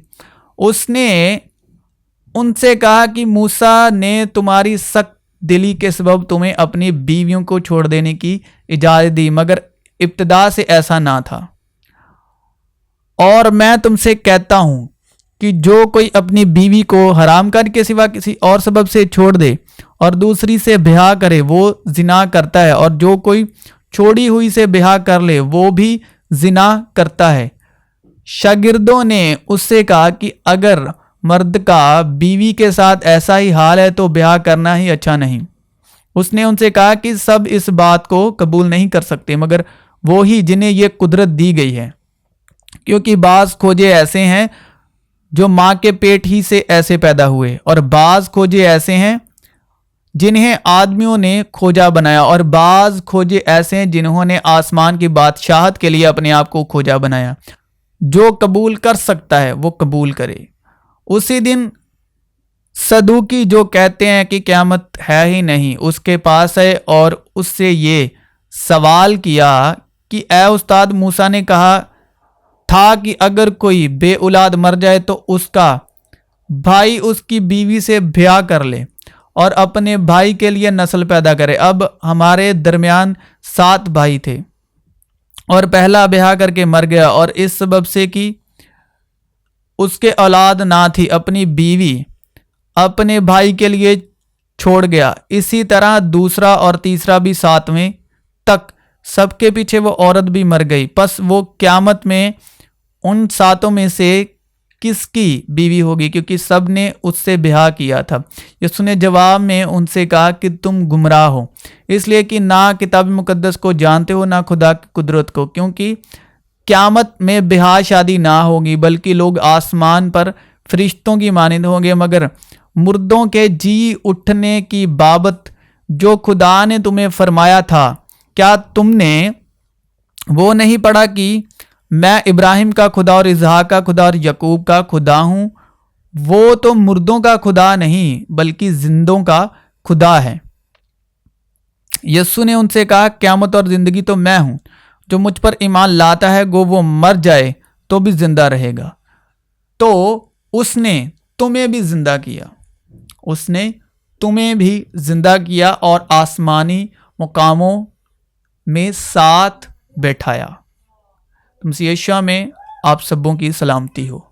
उसने उनसे कहा कि मूसा ने तुम्हारी सख्त दिली के सबब तुम्हें अपनी बीवियों को छोड़ देने की इजाजत दी, मगर इब्तिदा से ऐसा ना था। और मैं तुमसे कहता हूं कि जो कोई अपनी बीवी को हराम करके सिवा किसी और सबब से छोड़ दे और दूसरी से ब्याह करे वो जिना करता है, और जो कोई छोड़ी हुई से ब्याह कर ले वो भी जिना करता है। शागिर्दों ने उससे कहा कि अगर मर्द का बीवी के साथ ऐसा ही हाल है तो ब्याह करना ही अच्छा नहीं। उसने उनसे कहा कि सब इस बात को कबूल नहीं कर सकते मगर वो ही जिन्हें ये कुदरत दी गई है, क्योंकि बाज खोजे ऐसे हैं जो माँ के पेट ही से ऐसे पैदा हुए, और बाज खोजे ऐसे हैं जिन्हें आदमियों ने खोजा बनाया, और बाज खोजे ऐसे हैं जिन्होंने आसमान की बादशाहत के लिए अपने आप को खोजा बनाया। जो कबूल कर सकता है वो कबूल करे। उसी दिन सदूकी जो कहते हैं कि क़यामत है ही नहीं उसके पास है, और उससे ये सवाल किया कि ए उस्ताद, मूसा ने कहा था कि अगर कोई बे औलाद मर जाए तो उसका भाई उसकी बीवी से ब्याह कर ले और अपने भाई के लिए नस्ल पैदा करे। अब हमारे दरमियान 7 भाई थे और पहला ब्याह करके मर गया, और इस सबब से कि उसके औलाद ना थी अपनी बीवी अपने भाई के लिए छोड़ गया। इसी तरह दूसरा और तीसरा भी 7वें तक सबके पीछे वो औरत भी मर गई। बस वो क़यामत में उन 7 में से किसकी बीवी होगी, क्योंकि सब ने उससे ब्याह किया था। यीशु ने जवाब में उनसे कहा कि तुम गुमराह हो, इसलिए कि ना किताब मुकद्दस को जानते हो ना खुदा की कुदरत को, क्योंकि क़यामत में ब्याह शादी ना होगी बल्कि लोग आसमान पर फरिश्तों की मानिंद होंगे। मगर मुर्दों के जी उठने की बाबत जो खुदा ने तुम्हें फरमाया था, क्या तुमने वो नहीं पढ़ा कि मैं इब्राहिम का खुदा और इसहाक का खुदा और यकूब का खुदा हूं? वो तो मुर्दों का खुदा नहीं बल्कि जिंदों का खुदा है। यीशु ने उनसे कहा, क़यामत और जिंदगी तो मैं हूं, जो मुझ पर ईमान लाता है गो वो मर जाए तो भी जिंदा रहेगा। तो उसने तुम्हें भी जिंदा किया, उसने तुम्हें भी जिंदा किया और आसमानी मुकामों में साथ बैठाया। मसीह यीशु में आप सबों की सलामती हो।